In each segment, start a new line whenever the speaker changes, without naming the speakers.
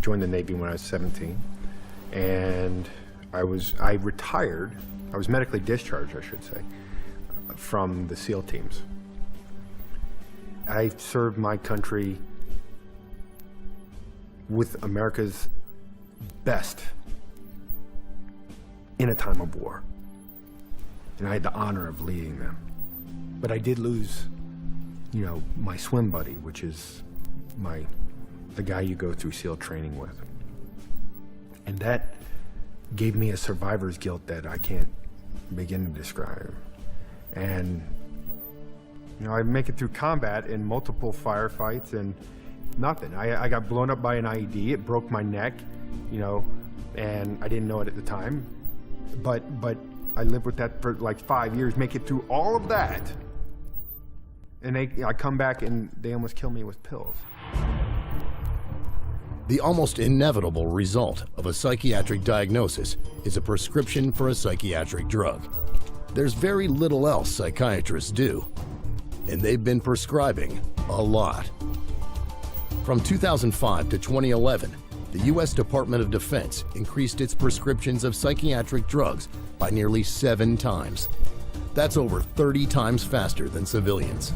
joined the Navy when I was 17, and I retired. I was medically discharged, I should say, from the SEAL teams. I served my country with America's best in a time of war. And I had the honor of leading them. But I did lose, you know, my swim buddy, which is the guy you go through SEAL training with. And that gave me a survivor's guilt that I can't begin to describe. And, you know, I make it through combat in multiple firefights and nothing. I got blown up by an IED, it broke my neck, you know, and I didn't know it at the time. But I lived with that for like 5 years, make it through all of that. And I come back and they almost kill me with pills.
The almost inevitable result of a psychiatric diagnosis is a prescription for a psychiatric drug. There's very little else psychiatrists do, and they've been prescribing a lot. From 2005 to 2011, the U.S. Department of Defense increased its prescriptions of psychiatric drugs by nearly 7 times. That's over 30 times faster than civilians.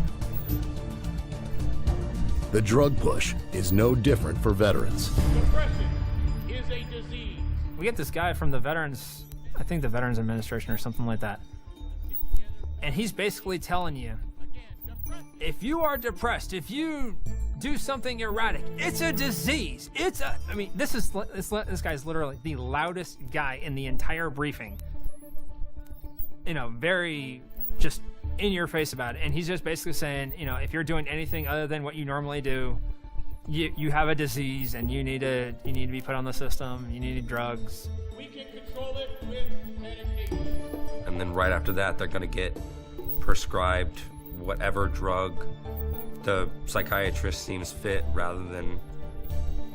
The drug push is no different for veterans.
Depression is a disease.
We get this guy from the Veterans, I think the Veterans Administration or something like that. And he's basically telling you, if you are depressed, if you do something erratic, it's a disease. I mean, this guy's literally the loudest guy in the entire briefing. You know, very just in your face about it. And he's just basically saying, you know, if you're doing anything other than what you normally do, you have a disease and you need to be put on the system, you need drugs.
We can control it with medication.
And then right after that, they're gonna get prescribed whatever drug the psychiatrist seems fit rather than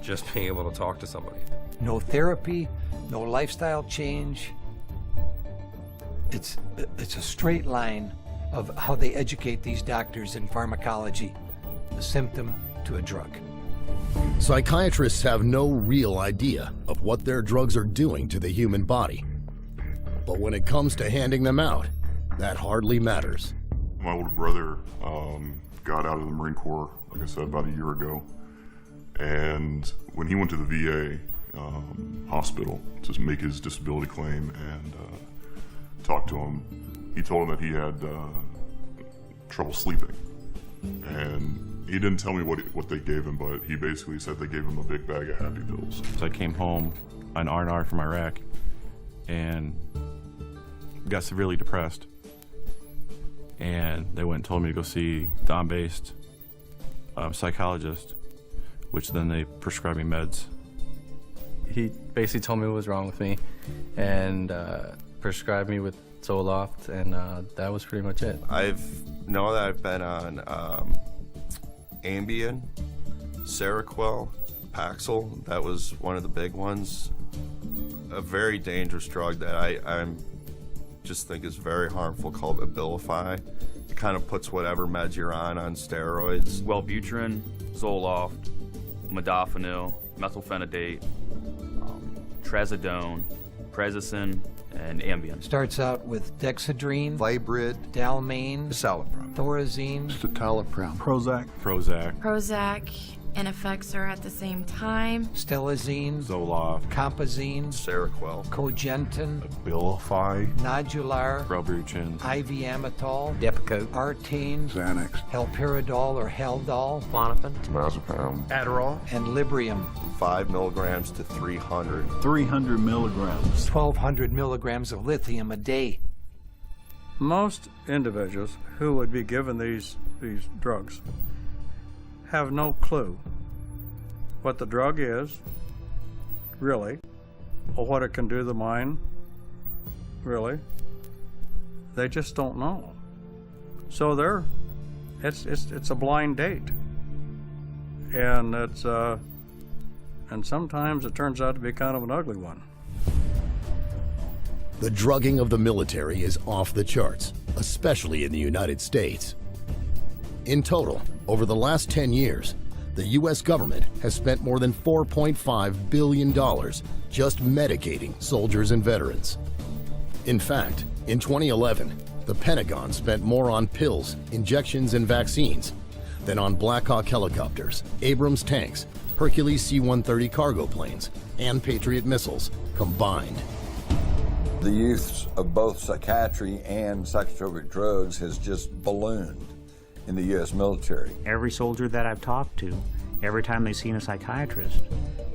just being able to talk to somebody.
No therapy, no lifestyle change. It's a straight line of how they educate these doctors in pharmacology, a symptom to a drug.
Psychiatrists have no real idea of what their drugs are doing to the human body. But when it comes to handing them out, that hardly matters.
My older brother got out of the Marine Corps, like I said, about a year ago. And when he went to the VA hospital to make his disability claim and talked to him, he told him that he had trouble sleeping. And he didn't tell me what they gave him, but he basically said they gave him a big bag of happy pills.
So I came home on R&R from Iraq and got severely depressed. And they went and told me to go see Don-based psychologist, which then they prescribed me meds.
He basically told me what was wrong with me and prescribed me with Zoloft, and that was pretty much it.
I've been on Ambien, Seroquel, Paxil. That was one of the big ones. A very dangerous drug that I just think is very harmful, called Abilify. It kind of puts whatever meds you're on steroids.
Wellbutrin, Zoloft, modafinil, methylphenidate, trazodone, Prazosin, and Ambien.
Starts out with Dexedrine,
Vibrid,
Dalmane,
Citalopram,
Thorazine,
Citalopram,
Prozac,
and effects are at the same time.
Stelazine,
Zoloft,
Compazine,
Seroquel,
Cogentin,
Abilify,
Nodular,
Wellbutrin,
IV Amitol,
Depakote,
Artane,
Xanax,
Halperidol or Haldol,
Klonopin,
Diazepam,
Adderall,
and Librium.
5 milligrams to 300.
300 milligrams.
1,200 milligrams of lithium a day.
Most individuals who would be given these drugs have no clue what the drug is, really, or what it can do to the mind, really. They just don't know. So it's a blind date, and and sometimes it turns out to be kind of an ugly one.
The drugging of the military is off the charts, especially in the United States. In total, over the last 10 years, the U.S. government has spent more than $4.5 billion just medicating soldiers and veterans. In fact, in 2011, the Pentagon spent more on pills, injections, and vaccines than on Black Hawk helicopters, Abrams tanks, Hercules C-130 cargo planes, and Patriot missiles combined.
The use of both psychiatry and psychotropic drugs has just ballooned in the U.S. military.
Every soldier that I've talked to, every time they've seen a psychiatrist,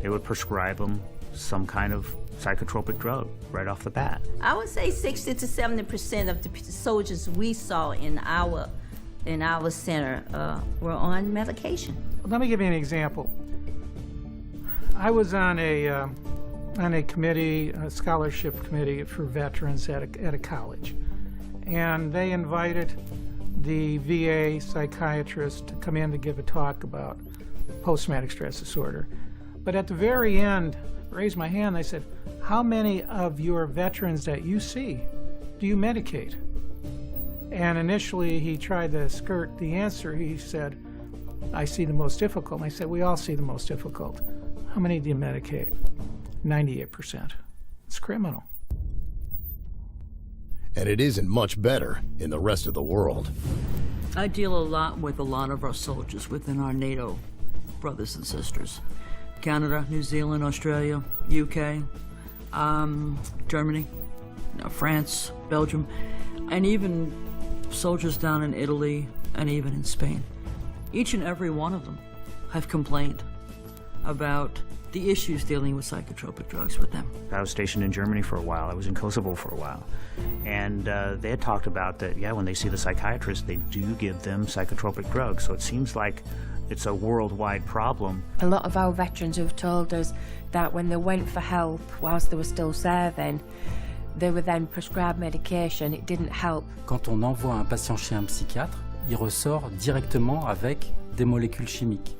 they would prescribe them some kind of psychotropic drug right off the bat.
I would say 60 to 70% of the soldiers we saw in our center were on medication.
Let me give you an example. I was on a committee, a scholarship committee for veterans at a college, and they invited the VA psychiatrist to come in to give a talk about post-traumatic stress disorder. But at the very end, I raised my hand, I said, how many of your veterans that you see do you medicate? And initially he tried to skirt the answer. He said, I see the most difficult. And I said, we all see the most difficult. How many do you medicate? 98%. It's criminal.
And it isn't much better in the rest of the world.
I deal a lot with a lot of our soldiers within our NATO brothers and sisters. Canada, New Zealand, Australia, UK, Germany, France, Belgium, and even soldiers down in Italy and even in Spain. Each and every one of them have complained about the issues dealing with psychotropic drugs with them.
I was stationed in Germany for a while. I was in Kosovo for a while. And they had talked about that, yeah, when they see the psychiatrist, they do give them psychotropic drugs. So it seems like it's a worldwide problem.
A lot of our veterans have told us that when they went for help whilst they were still serving, they were then prescribed medication. It didn't help.
Quand on envoie un patient chez un psychiatre, il ressort directement avec des molécules chimiques.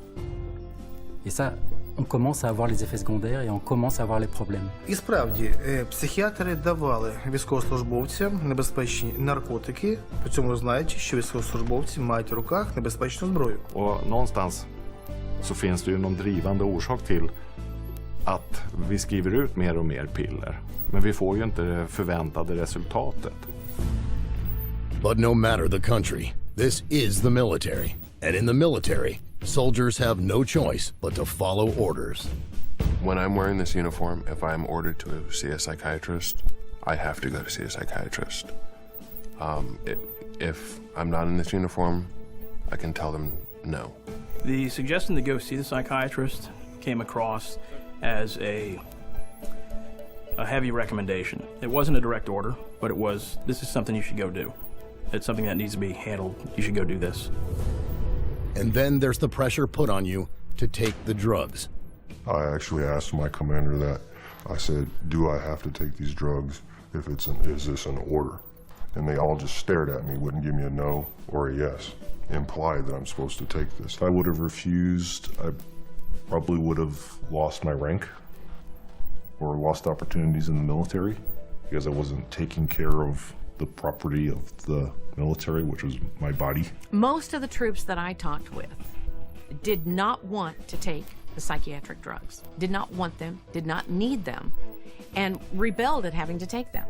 Et ça, on commence à avoir les effets secondaires et on commence à avoir les problèmes.
І справді, психіатри давали військовослужбовцям небезпечні наркотики, при цьому знаючи, що військовослужбовці мають в руках небезпечну зброю.
Och någonstans så finns det ju någon drivande orsak till att vi skriver ut mer och mer piller. Men vi får ju inte det förväntade resultatet.
But no matter the country, this is the military. And in the military, soldiers have no choice but to follow orders.
When I'm wearing this uniform, if I'm ordered to see a psychiatrist, I have to go to see a psychiatrist. If I'm not in this uniform, I can tell them no.
The suggestion to go see the psychiatrist came across as a heavy recommendation. It wasn't a direct order, but it was, this is something you should go do. It's something that needs to be handled. You should go do this.
And then there's the pressure put on you to take the drugs.
I actually asked my commander that. I said, do I have to take these drugs if is this an order? And they all just stared at me, wouldn't give me a no or a yes, implied that I'm supposed to take this. If I would have refused, I probably would have lost my rank or lost opportunities in the military because I wasn't taking care of the property of the military, which was my body.
Most of the troops that I talked with did not want to take the psychiatric drugs, did not want them, did not need them, and rebelled at having to take them.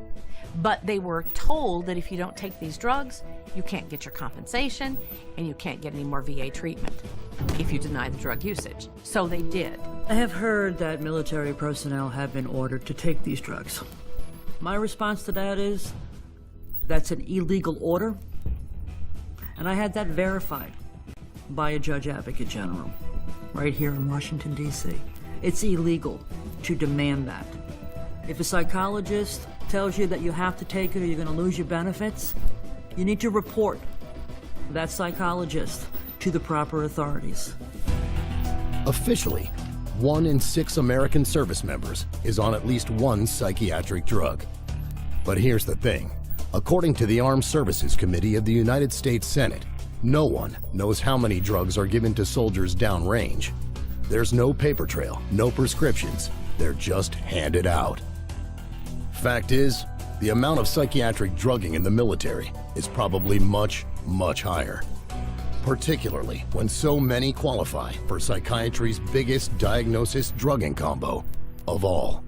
But they were told that if you don't take these drugs, you can't get your compensation and you can't get any more VA treatment if you deny the drug usage. So they did.
I have heard that military personnel have been ordered to take these drugs. My response to that is, that's an illegal order, and I had that verified by a judge advocate general right here in Washington, D.C. It's illegal to demand that. If a psychologist tells you that you have to take it or you're going to lose your benefits, you need to report that psychologist to the proper authorities.
Officially, 1 in 6 American service members is on at least one psychiatric drug. But here's the thing. According to the Armed Services Committee of the United States Senate, no one knows how many drugs are given to soldiers downrange. There's no paper trail, no prescriptions. They're just handed out. Fact is, the amount of psychiatric drugging in the military is probably much, much higher. particularly when so many qualify for psychiatry's biggest diagnosis-drugging combo of all.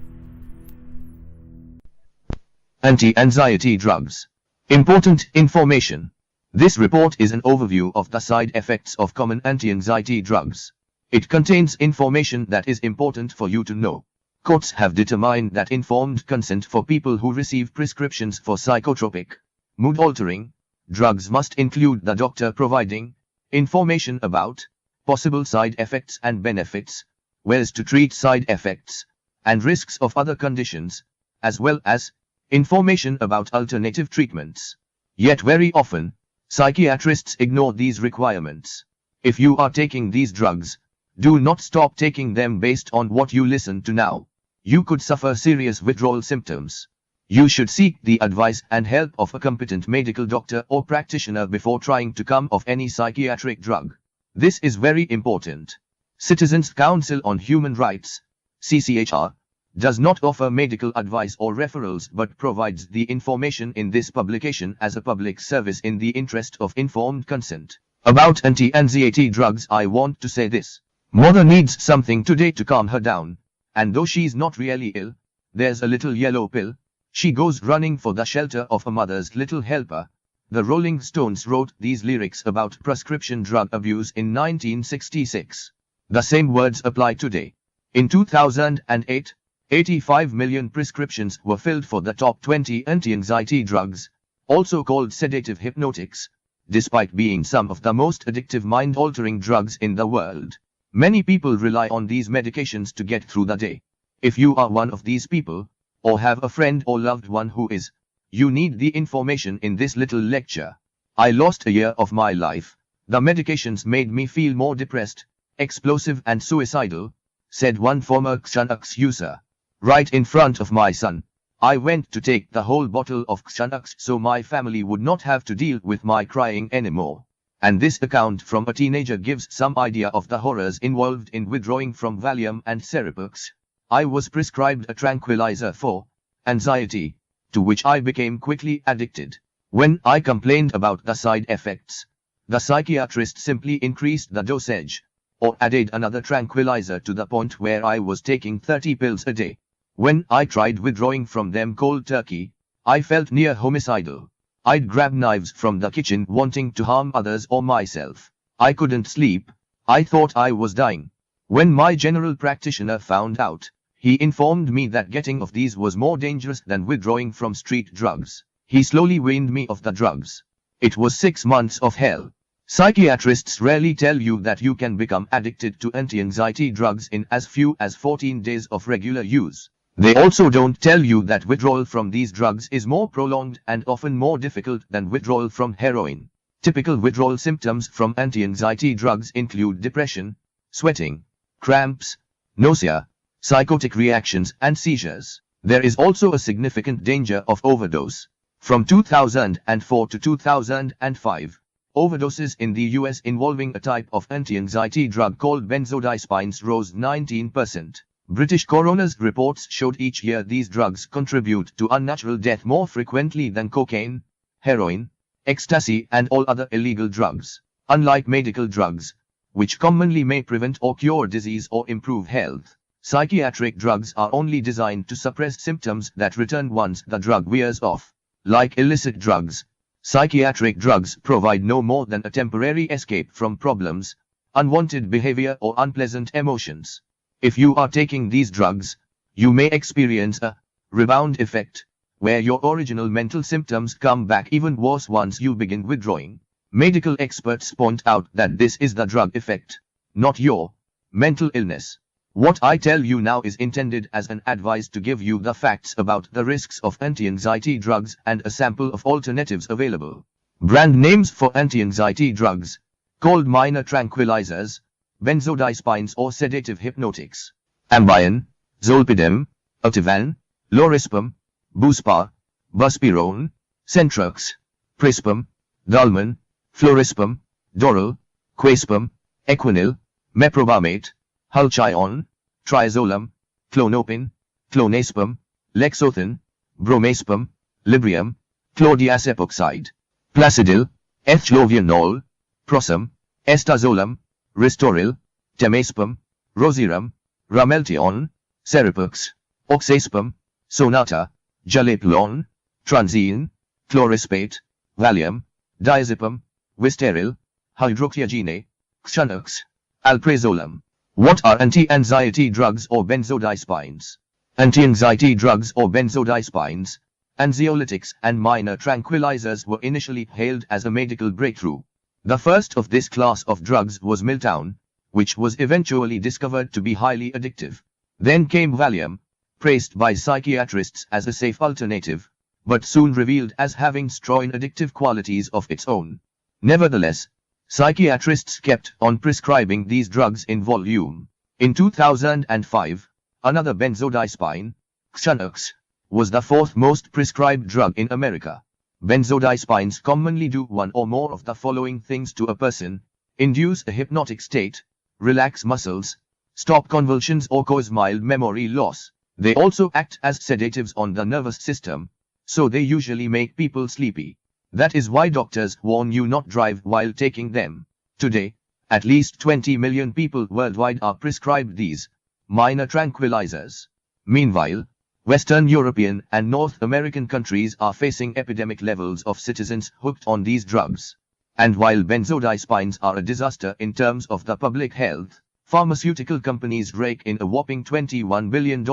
Anti-anxiety drugs. Important information. This report is an overview of the side effects of common anti-anxiety drugs. It contains information that is important for you to know. Courts have determined that informed consent for people who receive prescriptions for psychotropic, mood-altering drugs must include the doctor providing information about possible side effects and benefits, ways to treat side effects, and risks of other conditions, as well as information about alternative treatments. Yet very often, psychiatrists ignore these requirements. If you are taking these drugs, do not stop taking them based on what you listen to now. You could suffer serious withdrawal symptoms. You should seek the advice and help of a competent medical doctor or practitioner before trying to come off any psychiatric drug. This is very important. Citizens Council on Human Rights, CCHR, does not offer medical advice or referrals but provides the information in this publication as a public service in the interest of informed consent. About anti-anxiety drugs, I want to say this. Mother needs something today to calm her down, and though she's not really ill, there's a little yellow pill. She goes running for the shelter of a mother's little helper. The Rolling Stones wrote these lyrics about prescription drug abuse in 1966. The same words apply today. In 2008, 85 million prescriptions were filled for the top 20 anti-anxiety drugs, also called sedative hypnotics, despite being some of the most addictive mind-altering drugs in the world. Many people rely on these medications to get through the day. If you are one of these people, or have a friend or loved one who is, you need the information in this little lecture. I lost a year of my life. The medications made me feel more depressed, explosive and suicidal, said one former Xanax user. Right in front of my son, I went to take the whole bottle of Xanax so my family would not have to deal with my crying anymore. And this account from a teenager gives some idea of the horrors involved in withdrawing from Valium and Seropex. I was prescribed a tranquilizer for anxiety, to which I became quickly addicted. When I complained about the side effects, the psychiatrist simply increased the dosage, or added another tranquilizer to the point where I was taking 30 pills a day. When I tried withdrawing from them cold turkey, I felt near homicidal. I'd grab knives from the kitchen wanting to harm others or myself. I couldn't sleep. I thought I was dying. When my general practitioner found out, he informed me that getting off these was more dangerous than withdrawing from street drugs. He slowly weaned me off the drugs. It was 6 months of hell. Psychiatrists rarely tell you that you can become addicted to anti-anxiety drugs in as few as 14 days of regular use. They also don't tell you that withdrawal from these drugs is more prolonged and often more difficult than withdrawal from heroin. Typical withdrawal symptoms from anti-anxiety drugs include depression, sweating, cramps, nausea, psychotic reactions and seizures. There is also a significant danger of overdose. From 2004 to 2005, overdoses in the US involving a type of anti-anxiety drug called benzodiazepines rose 19%. British coroner's reports showed each year these drugs contribute to unnatural death more frequently than cocaine, heroin, ecstasy and all other illegal drugs. Unlike medical drugs, which commonly may prevent or cure disease or improve health, psychiatric drugs are only designed to suppress symptoms that return once the drug wears off. Like illicit drugs, psychiatric drugs provide no more than a temporary escape from problems, unwanted behavior or unpleasant emotions. If you are taking these drugs, you may experience a rebound effect, where your original mental symptoms come back even worse once you begin withdrawing. Medical experts point out that this is the drug effect, not your mental illness. What I tell you now is intended as an advice to give you the facts about the risks of anti-anxiety drugs and a sample of alternatives available. Brand names for anti-anxiety drugs, called minor tranquilizers, benzodiazepines or sedative hypnotics: Ambien, Zolpidem, Ativan, Lorazepam, Buspar, Buspirone, Centrux, Prispam, Dalman, Florazepam, Doral, Quaspam, Equinil, Meprobamate, Halchion, Triazolam, Clonopin, Clonazepam, Lexothin, Bromazepam, Librium, Chlordiazepoxide, Placidil, Ethlovianol, Prosam, Estazolam, Ristoril, Temazepam, Rosiram, Ramelteon, Serapux, Oxazepam, Sonata, Jalapulon, Transian, Chlorispate, Valium, Diazepam, Wisteril, Hydroxyagene, Xanax, Alprazolam. What are anti-anxiety drugs or benzodiazepines? Anti-anxiety drugs or benzodiazepines, anxiolytics and minor tranquilizers were initially hailed as a medical breakthrough. The first of this class of drugs was Miltown, which was eventually discovered to be highly addictive. Then came Valium, praised by psychiatrists as a safe alternative, but soon revealed as having strong addictive qualities of its own. Nevertheless, psychiatrists kept on prescribing these drugs in volume. In 2005, another benzodiazepine, Xanax, was the fourth most prescribed drug in America. Benzodiazepines commonly do one or more of the following things to a person: induce a hypnotic state, relax muscles, stop convulsions or cause mild memory loss. They also act as sedatives on the nervous system, so they usually make people sleepy. That is why doctors warn you not drive while taking them. Today, at least 20 million people worldwide are prescribed these minor tranquilizers. Meanwhile, Western European and North American countries are facing epidemic levels of citizens hooked on these drugs. And while benzodiazepines are a disaster in terms of the public health, pharmaceutical companies rake in a whopping $21 billion,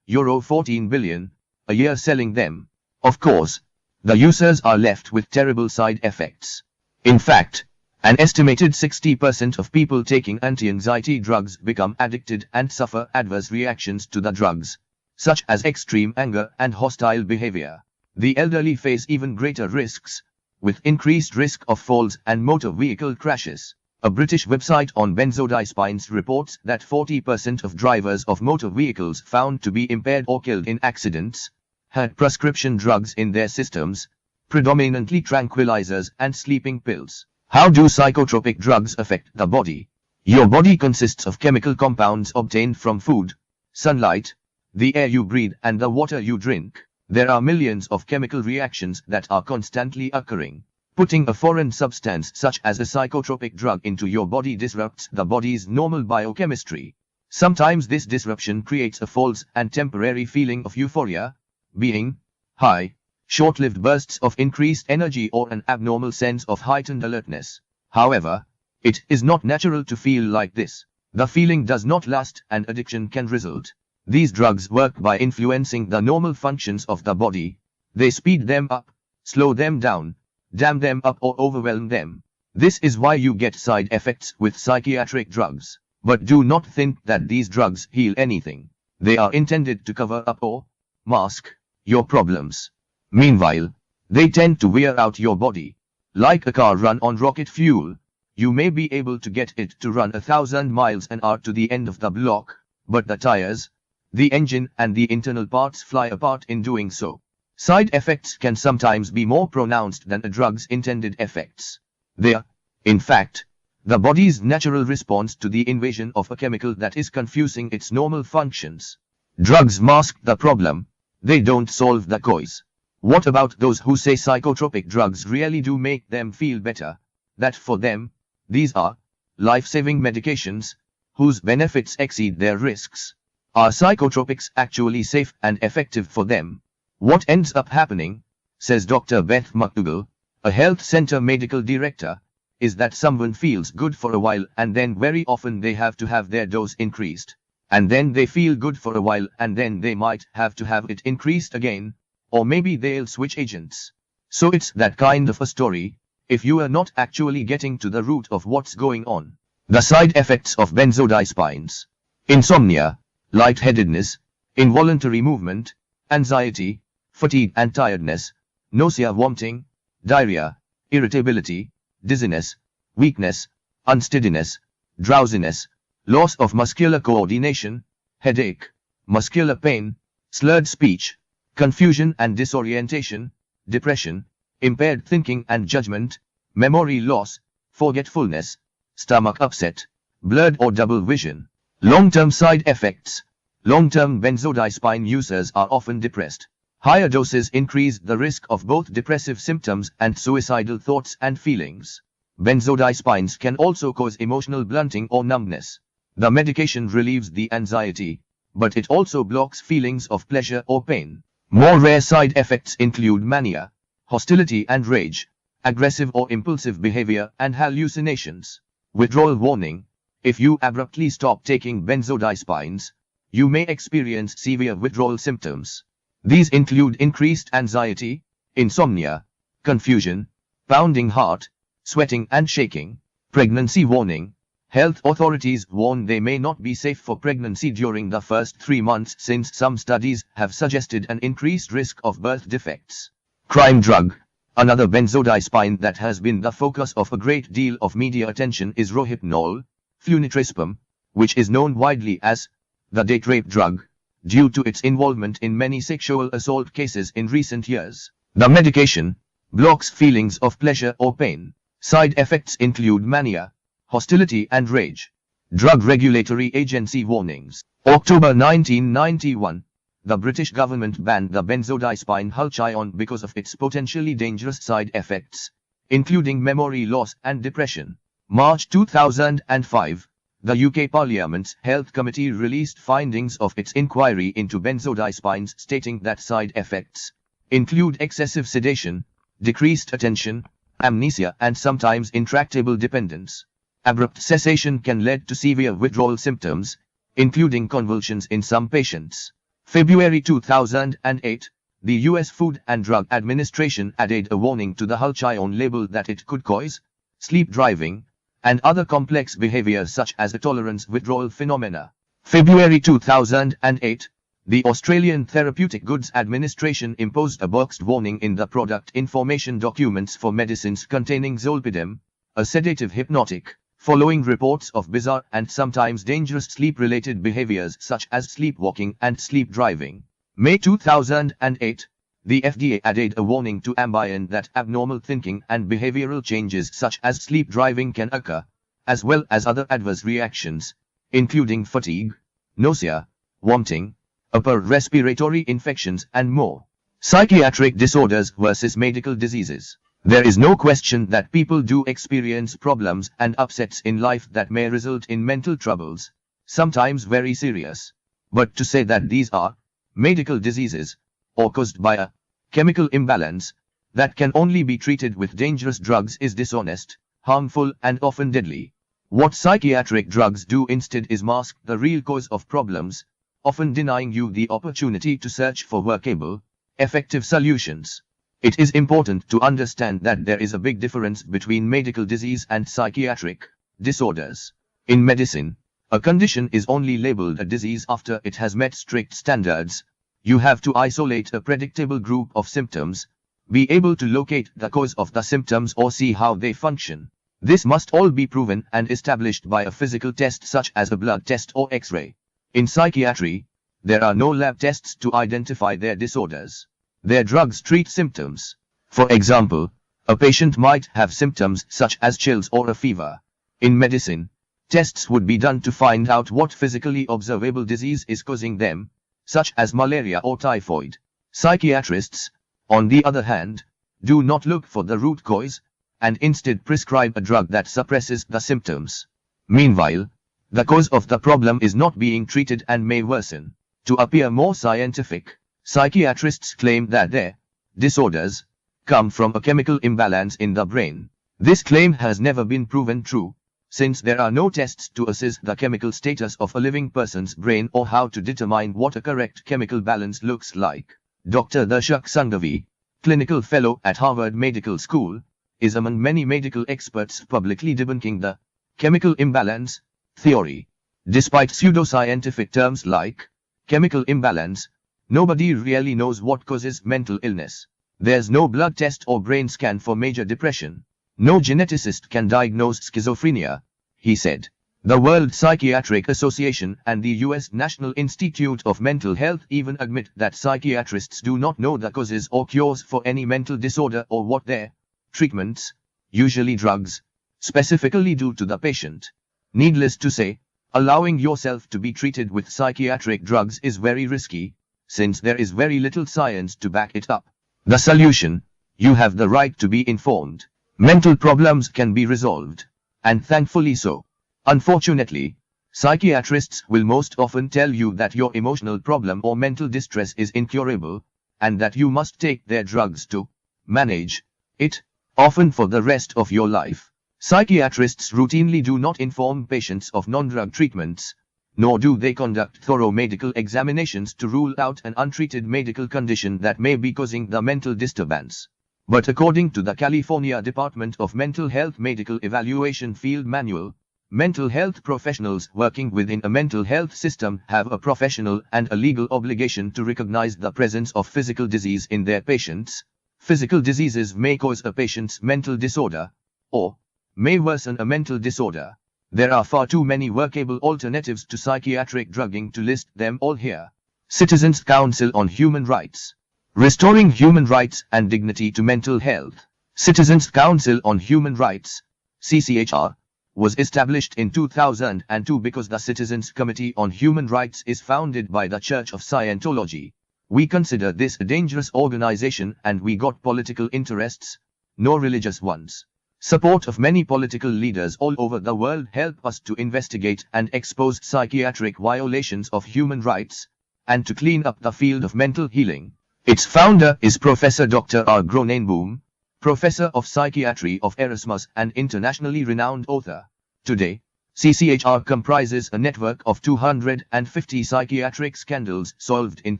Euro 14 billion, a year selling them. Of course, the users are left with terrible side effects. In fact, an estimated 60% of people taking anti-anxiety drugs become addicted and suffer adverse reactions to the drugs, such as extreme anger and hostile behavior. The elderly face even greater risks, with increased risk of falls and motor vehicle crashes. A British website on benzodiazepines reports that 40% of drivers of motor vehicles found to be impaired or killed in accidents had prescription drugs in their systems, predominantly tranquilizers and sleeping pills. How do psychotropic drugs affect the body? Your body consists of chemical compounds obtained from food, sunlight, the air you breathe and the water you drink. There are millions of chemical reactions that are constantly occurring. Putting a foreign substance such as a psychotropic drug into your body disrupts the body's normal biochemistry. Sometimes this disruption creates a false and temporary feeling of euphoria, being high, short-lived bursts of increased energy or an abnormal sense of heightened alertness. However, it is not natural to feel like this. The feeling does not last and addiction can result. These drugs work by influencing the normal functions of the body. They speed them up, slow them down, damp them up or overwhelm them. This is why you get side effects with psychiatric drugs. But do not think that these drugs heal anything. They are intended to cover up or mask your problems. Meanwhile, they tend to wear out your body. Like a car run on rocket fuel, you may be able to get it to run 1,000 miles an hour to the end of the block, but the tires, the engine and the internal parts fly apart in doing so. Side effects can sometimes be more pronounced than a drug's intended effects. They are, in fact, the body's natural response to the invasion of a chemical that is confusing its normal functions. Drugs mask the problem, they don't solve the cause. What about those who say psychotropic drugs really do make them feel better? That for them, these are life-saving medications, whose benefits exceed their risks. Are psychotropics actually safe and effective for them? What ends up happening, says Dr. Beth McDougall, a health center medical director, is that someone feels good for a while and then very often they have to have their dose increased. And then they feel good for a while and then they might have to have it increased again, or maybe they'll switch agents. So it's that kind of a story, if you are not actually getting to the root of what's going on. The side effects of benzodiazepines: insomnia, lightheadedness, involuntary movement, anxiety, fatigue and tiredness, nausea, vomiting, diarrhea, irritability, dizziness, weakness, unsteadiness, drowsiness, loss of muscular coordination, headache, muscular pain, slurred speech, confusion and disorientation, depression, impaired thinking and judgment, memory loss, forgetfulness, stomach upset, blurred or double vision. Long-term side effects. Long-term benzodiazepine users are often depressed. Higher doses increase the risk of both depressive symptoms and suicidal thoughts and feelings. Benzodiazepines can also cause emotional blunting or numbness. The medication relieves the anxiety, but it also blocks feelings of pleasure or pain. More rare side effects include mania, hostility and rage, aggressive or impulsive behavior, and hallucinations. Withdrawal warning: if you abruptly stop taking benzodiazepines, you may experience severe withdrawal symptoms. These include increased anxiety, insomnia, confusion, pounding heart, sweating and shaking. Pregnancy warning: health authorities warn they may not be safe for pregnancy during the first 3 months since some studies have suggested an increased risk of birth defects. Crime drug: another benzodiazepine that has been the focus of a great deal of media attention is rohypnol, flunitrazepam, which is known widely as the date rape drug, due to its involvement in many sexual assault cases in recent years. The medication blocks feelings of pleasure or pain. Side effects include mania, hostility and rage. Drug Regulatory Agency warnings. October 1991. The British government banned the benzodiazepine Halchion because of its potentially dangerous side effects, including memory loss and depression. March 2005. The UK Parliament's Health Committee released findings of its inquiry into benzodiazepines, stating that side effects include excessive sedation, decreased attention, amnesia and sometimes intractable dependence. Abrupt cessation can lead to severe withdrawal symptoms, including convulsions in some patients. February 2008, the US Food and Drug Administration added a warning to the Halchion label that it could cause sleep driving and other complex behaviors such as tolerance withdrawal phenomena. February 2008, the Australian Therapeutic Goods Administration imposed a boxed warning in the product information documents for medicines containing zolpidem, a sedative hypnotic, following reports of bizarre and sometimes dangerous sleep-related behaviors such as sleepwalking and sleep driving. May 2008, the FDA added a warning to Ambien that abnormal thinking and behavioral changes such as sleep driving can occur, as well as other adverse reactions, including fatigue, nausea, vomiting, upper respiratory infections and more. Psychiatric disorders versus medical diseases. There is no question that people do experience problems and upsets in life that may result in mental troubles, sometimes very serious. But to say that these are medical diseases, or caused by a chemical imbalance that can only be treated with dangerous drugs is dishonest, harmful and often deadly. What psychiatric drugs do instead is mask the real cause of problems, often denying you the opportunity to search for workable, effective solutions. It is important to understand that there is a big difference between medical disease and psychiatric disorders. In medicine, a condition is only labeled a disease after it has met strict standards. You have to isolate a predictable group of symptoms, be able to locate the cause of the symptoms or see how they function. This must all be proven and established by a physical test such as a blood test or X-ray. In psychiatry, there are no lab tests to identify their disorders. Their drugs treat symptoms. For example, a patient might have symptoms such as chills or a fever. In medicine, tests would be done to find out what physically observable disease is causing them, such as malaria or typhoid. Psychiatrists, on the other hand, do not look for the root cause, and instead prescribe a drug that suppresses the symptoms. Meanwhile, the cause of the problem is not being treated and may worsen. To appear more scientific, psychiatrists claim that their disorders come from a chemical imbalance in the brain. This claim has never been proven true, since there are no tests to assess the chemical status of a living person's brain or how to determine what a correct chemical balance looks like. Dr. Darshak Sanghavi, clinical fellow at Harvard Medical School, is among many medical experts publicly debunking the chemical imbalance theory. Despite pseudoscientific terms like chemical imbalance, nobody really knows what causes mental illness. There's no blood test or brain scan for major depression. No geneticist can diagnose schizophrenia, he said. The World Psychiatric Association and the US National Institute of Mental Health even admit that psychiatrists do not know the causes or cures for any mental disorder or what their treatments, usually drugs, specifically do to the patient. Needless to say, allowing yourself to be treated with psychiatric drugs is very risky, since there is very little science to back it up. The solution: you have the right to be informed. Mental problems can be resolved, and thankfully so. Unfortunately, psychiatrists will most often tell you that your emotional problem or mental distress is incurable, and that you must take their drugs to manage it, often for the rest of your life. Psychiatrists routinely do not inform patients of non-drug treatments, nor do they conduct thorough medical examinations to rule out an untreated medical condition that may be causing the mental disturbance. But according to the California Department of Mental Health Medical Evaluation Field Manual, mental health professionals working within a mental health system have a professional and a legal obligation to recognize the presence of physical disease in their patients. Physical diseases may cause a patient's mental disorder, or may worsen a mental disorder. There are far too many workable alternatives to psychiatric drugging to list them all here. Citizens Council on Human Rights. Restoring human rights and dignity to mental health. Citizens Council on Human Rights, CCHR, was established in 2002 because the Citizens Committee on Human Rights is founded by the Church of Scientology. We consider this a dangerous organization, and we got political interests, no religious ones. Support of many political leaders all over the world help us to investigate and expose psychiatric violations of human rights, and to clean up the field of mental healing. Its founder is Professor Dr. R. Gronenboom, Professor of Psychiatry of Erasmus and internationally renowned author. Today, CCHR comprises a network of 250 psychiatric scandals solved in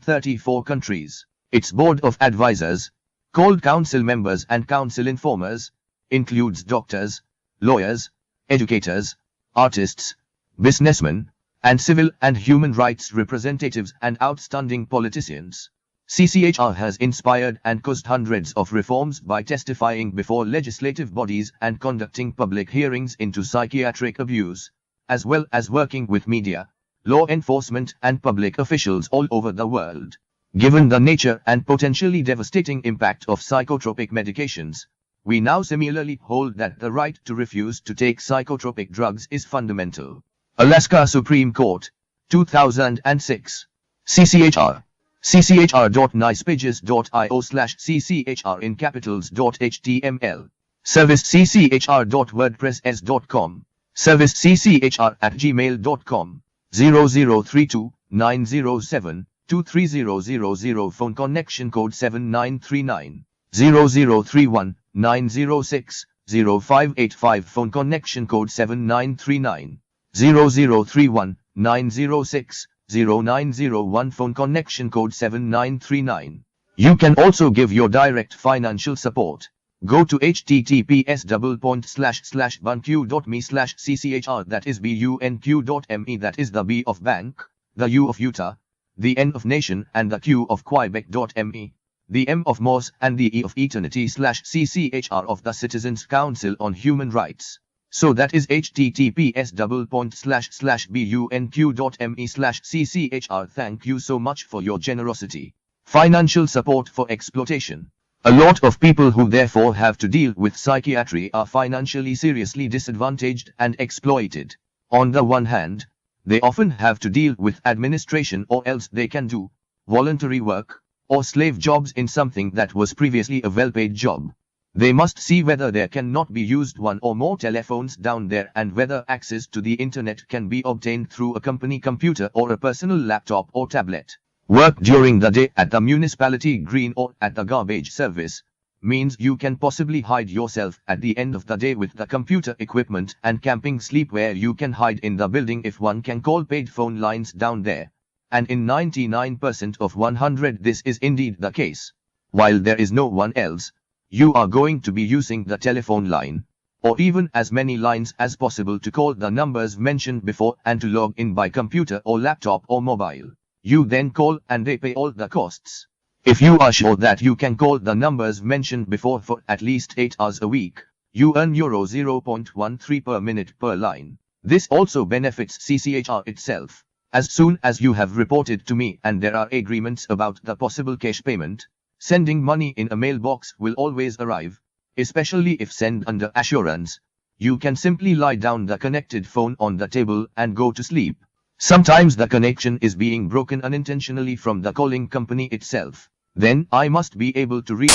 34 countries. Its board of advisors, called council members and council informers, includes doctors, lawyers, educators, artists, businessmen, and civil and human rights representatives and outstanding politicians. CCHR has inspired and caused hundreds of reforms by testifying before legislative bodies and conducting public hearings into psychiatric abuse, as well as working with media, law enforcement and public officials all over the world. Given the nature and potentially devastating impact of psychotropic medications, we now similarly hold that the right to refuse to take psychotropic drugs is fundamental. Alaska Supreme Court, 2006. CCHR. cchr.nicepages.io/cchr in capitals.html. Service cchr.wordpress.com. Service cchr@gmail.com. 0032 907 23000. Phone connection code 7939. 0031 906 0585. Phone connection code 7939. 0031 906 0901. Phone connection code 7939. You can also give your direct financial support. Go to https://bunq.me/cchr, that is bunq.me, that is the B of bank, the U of Utah, the N of nation, and the Q of Quebec.me, the M of Morse, and the E of eternity/cchr of the Citizens Council on Human Rights. So that is https://bunq.me/cchr. Thank you so much for your generosity. Financial support for exploitation. A lot of people who therefore have to deal with psychiatry are financially seriously disadvantaged and exploited. On the one hand, they often have to deal with administration, or else they can do voluntary work or slave jobs in something that was previously a well-paid job. They must see whether there cannot be used one or more telephones down there, and whether access to the internet can be obtained through a company computer or a personal laptop or tablet. Work during the day at the municipality green or at the garbage service means you can possibly hide yourself at the end of the day with the computer equipment and camping sleep where you can hide in the building if one can call paid phone lines down there. And in 99% of 100 this is indeed the case. While there is no one else, you are going to be using the telephone line, or even as many lines as possible, to call the numbers mentioned before and to log in by computer or laptop or mobile. You then call and they pay all the costs. If you are sure that you can call the numbers mentioned before for at least 8 hours a week, you earn €0.13 per minute per line. This also benefits CCHR itself. As soon as you have reported to me and there are agreements about the possible cash payment, sending money in a mailbox will always arrive, especially if sent under assurance. You can simply lie down the connected phone on the table and go to sleep. Sometimes the connection is being broken unintentionally from the calling company itself. Then I must be able to reach